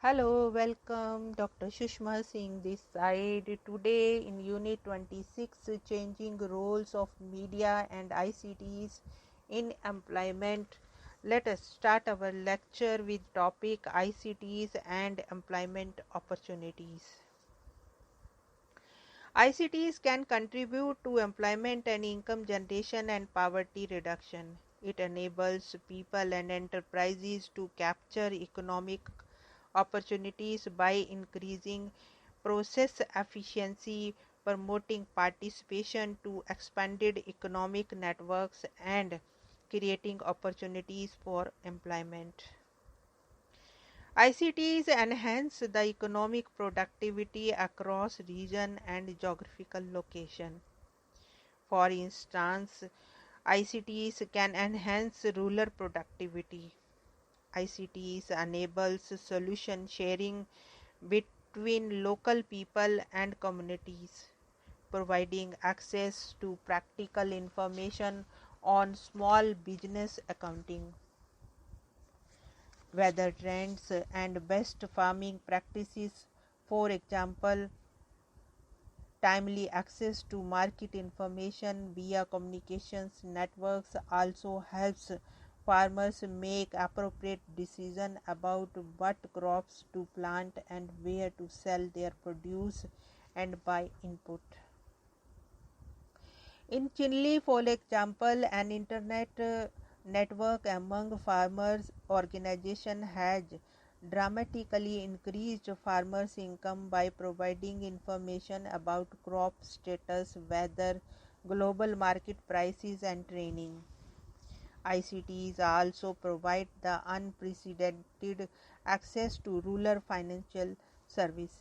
Hello, welcome. Dr. Sushma Singh this side. Today in Unit 26, Changing Roles of Media and ICTs in Employment. Let us start our lecture with topic ICTs and employment opportunities. ICTs can contribute to employment and income generation and poverty reduction. It enables people and enterprises to capture economic opportunities by increasing process efficiency, promoting participation to expanded economic networks, and creating opportunities for employment. ICTs enhance the economic productivity across region and geographical location. For instance, ICTs can enhance rural productivity. ICTs enables solution sharing between local people and communities, providing access to practical information on small business accounting, weather trends, and best farming practices. For example, timely access to market information via communications networks also helps farmers make appropriate decisions about what crops to plant and where to sell their produce and buy input. In Chile, for example, an internet network among farmers organization has dramatically increased farmers' income by providing information about crop status, weather, global market prices, and training. ICTs also provide the unprecedented access to rural financial service.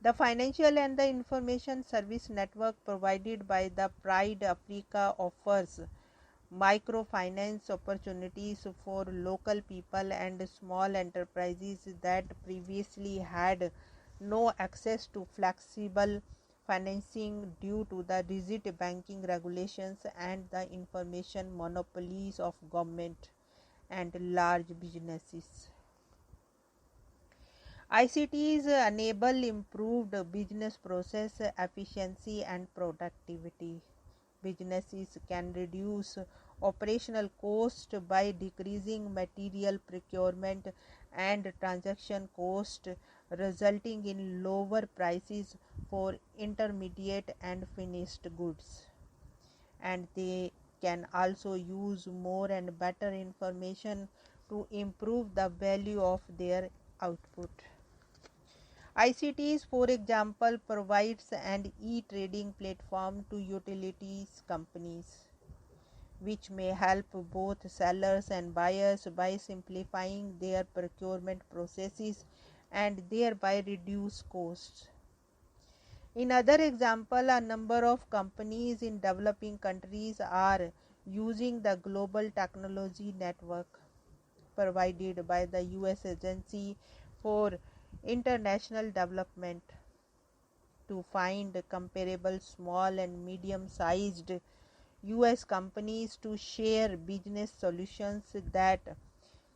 The financial and the information service network provided by the Pride Africa offers microfinance opportunities for local people and small enterprises that previously had no access to flexible financing due to the rigid banking regulations and the information monopolies of government and large businesses. ICTs enable improved business process efficiency and productivity. Businesses can reduce operational cost by decreasing material procurement and transaction cost, resulting in lower prices for intermediate and finished goods. And they can also use more and better information to improve the value of their output. ICTs, for example, provides an e-trading platform to utilities companies, which may help both sellers and buyers by simplifying their procurement processes and thereby reduce costs. In other example, a number of companies in developing countries are using the global technology network provided by the US Agency for International Development to find comparable small and medium-sized US companies to share business solutions that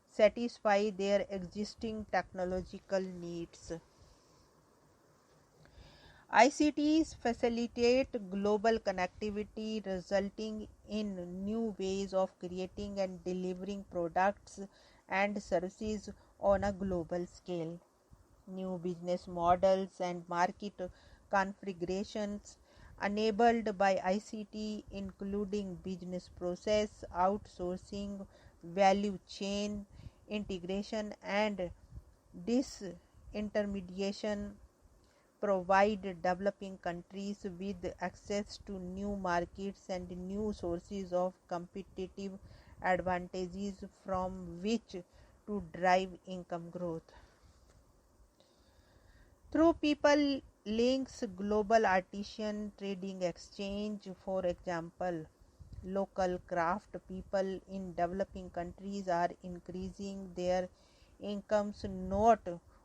satisfy their existing technological needs. ICTs facilitate global connectivity, resulting in new ways of creating and delivering products and services on a global scale. New business models and market configurations enabled by ICT, including business process outsourcing, value chain integration, and disintermediation, provide developing countries with access to new markets and new sources of competitive advantages from which to drive income growth. Through people links, global artisan trading exchange, for example, local craft people in developing countries are increasing their incomes not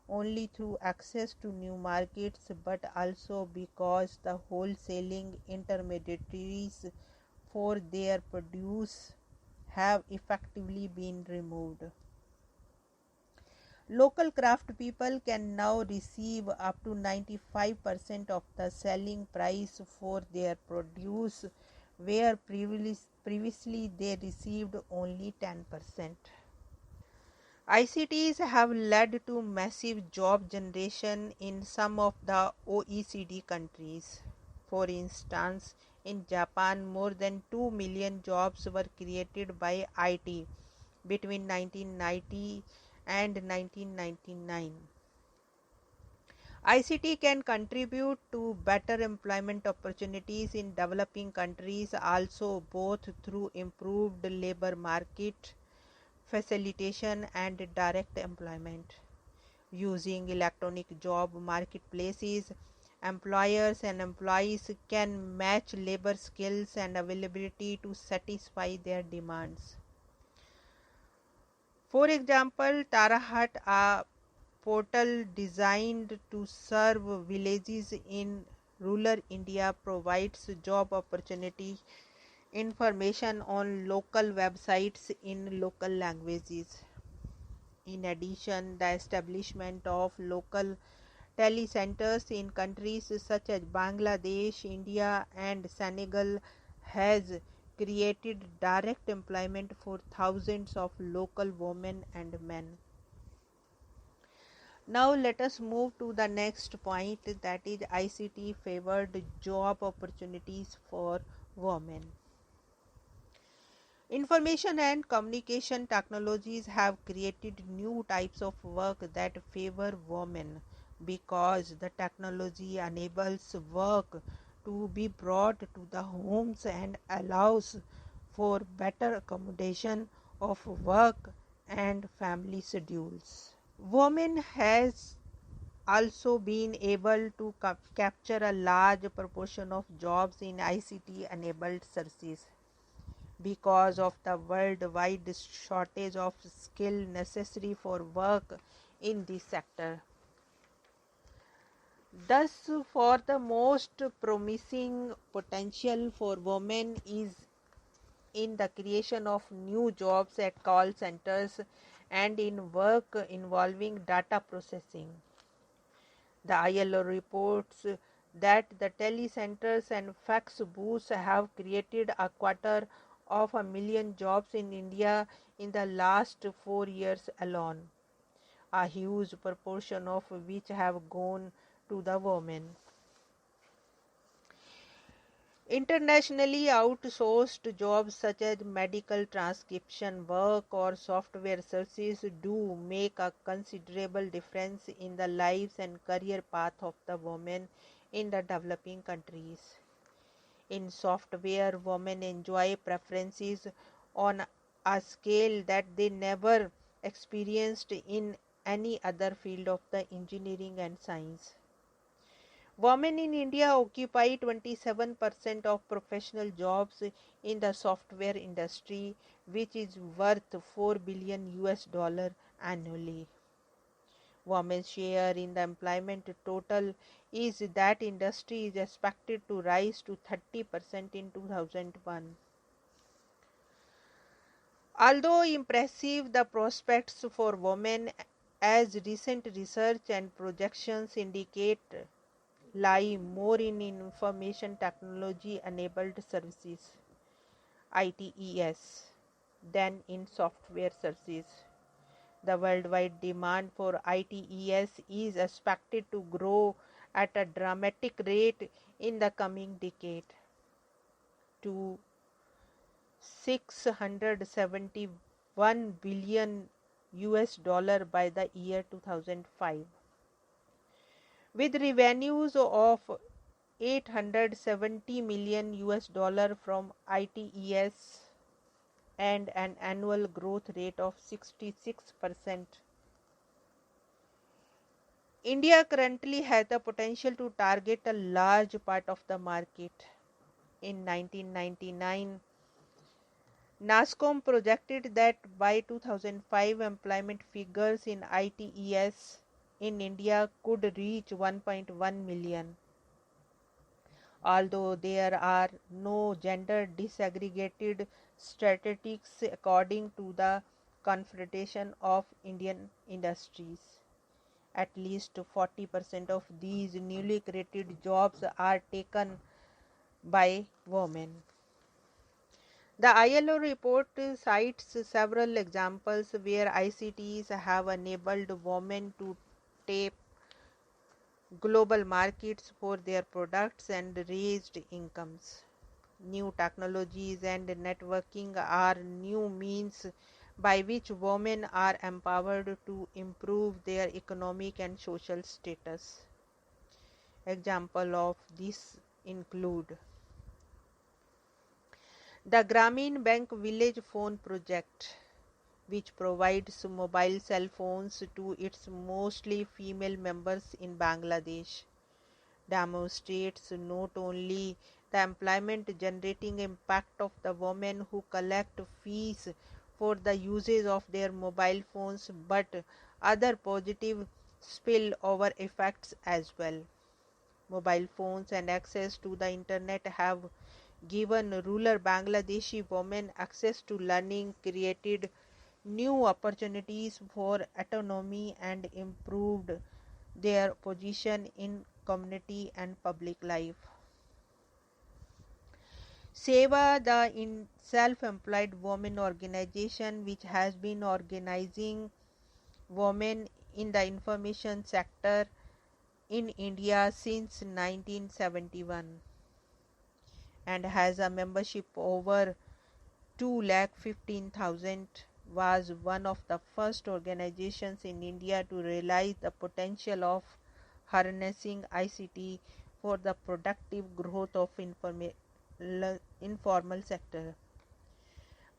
only through access to new markets but also because the wholesaling intermediaries for their produce have effectively been removed. Local craft people can now receive up to 95% of the selling price for their produce, where previously they received only 10%. ICTs have led to massive job generation in some of the OECD countries. For instance, in Japan, more than 2 million jobs were created by IT between 1990 and 1999. ICT can contribute to better employment opportunities in developing countries also, both through improved labor market facilitation and direct employment. Using electronic job marketplaces, employers and employees can match labor skills and availability to satisfy their demands. For example, Tarahat, a portal designed to serve villages in rural India, provides job opportunity information on local websites in local languages. In addition, the establishment of local telecenters in countries such as Bangladesh, India, and Senegal has created direct employment for thousands of local women and men. Now let us move to the next point, that is ICT favored job opportunities for women. Information and communication technologies have created new types of work that favor women because the technology enables work to be brought to the homes and allows for better accommodation of work and family schedules. Women has also been able to capture a large proportion of jobs in ICT enabled services because of the worldwide shortage of skill necessary for work in this sector. Thus, for the most promising potential for women is in the creation of new jobs at call centers and in work involving data processing. The ILO reports that the telecenters and fax booths have created 250,000 jobs in India in the last 4 years alone, a huge proportion of which have gone to the women. Internationally outsourced jobs such as medical transcription work or software services do make a considerable difference in the lives and career path of the women in the developing countries. In software, women enjoy preferences on a scale that they never experienced in any other field of the engineering and science. Women in India occupy 27% of professional jobs in the software industry, which is worth $4 billion annually. Women's share in the employment total is that industry is expected to rise to 30% in 2001. Although impressive, the prospects for women, as recent research and projections indicate, lie more in information technology enabled services ITES than in software services. The worldwide demand for ITES is expected to grow at a dramatic rate in the coming decade to $671 billion by the year 2005, with revenues of $870 million from ITES and an annual growth rate of 66%. India currently has the potential to target a large part of the market. In 1999, NASSCOM projected that by 2005 employment figures in ITES in India could reach 1.1 million. Although there are no gender disaggregated statistics according to the confederation of Indian industries. At least 40% of these newly created jobs are taken by women. The ILO report cites several examples where ICTs have enabled women to tap global markets for their products and raised incomes. New technologies and networking are new means by which women are empowered to improve their economic and social status. Examples of this include the Grameen Bank Village Phone Project, which provides mobile cell phones to its mostly female members in Bangladesh, demonstrates not only the employment generating impact of the women who collect fees for the usage of their mobile phones but other positive spillover effects as well. Mobile phones and access to the internet have given rural Bangladeshi women access to learning, created new opportunities for autonomy, and improved their position in community and public life. SEVA, the self-employed women organization which has been organizing women in the information sector in India since 1971 and has a membership over 2,15,000, was one of the first organizations in India to realize the potential of harnessing ICT for the productive growth of informal sector.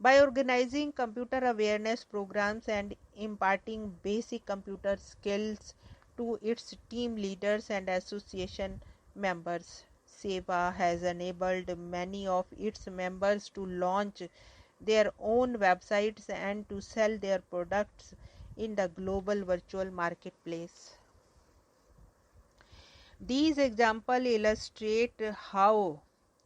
By organizing computer awareness programs and imparting basic computer skills to its team leaders and association members, SEVA has enabled many of its members to launch their own websites and to sell their products in the global virtual marketplace. These examples illustrate how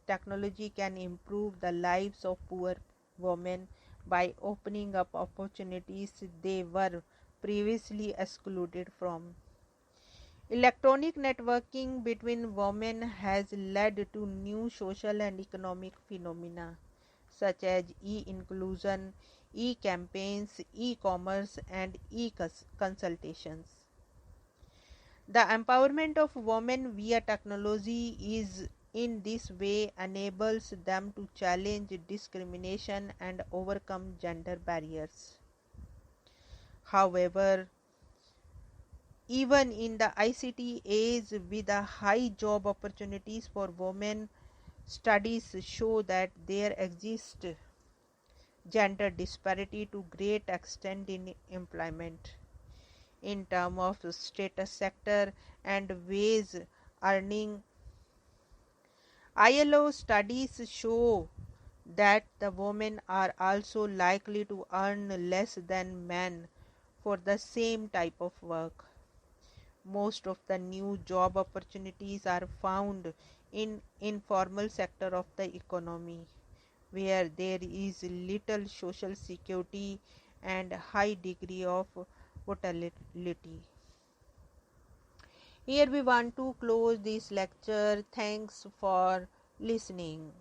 technology can improve the lives of poor women by opening up opportunities they were previously excluded from. Electronic networking between women has led to new social and economic phenomena such as e-inclusion, e-campaigns, e-commerce, and e-consultations. The empowerment of women via technology is in this way enables them to challenge discrimination and overcome gender barriers. However, even in the ICT age with a high job opportunities for women, studies show that there exists gender disparity to great extent in employment. In terms of status sector and wage earning, ILO studies show that the women are also likely to earn less than men for the same type of work. Most of the new job opportunities are found in informal sector of the economy, where there is little social security and high degree of volatility. Here we want to close this lecture. Thanks for listening.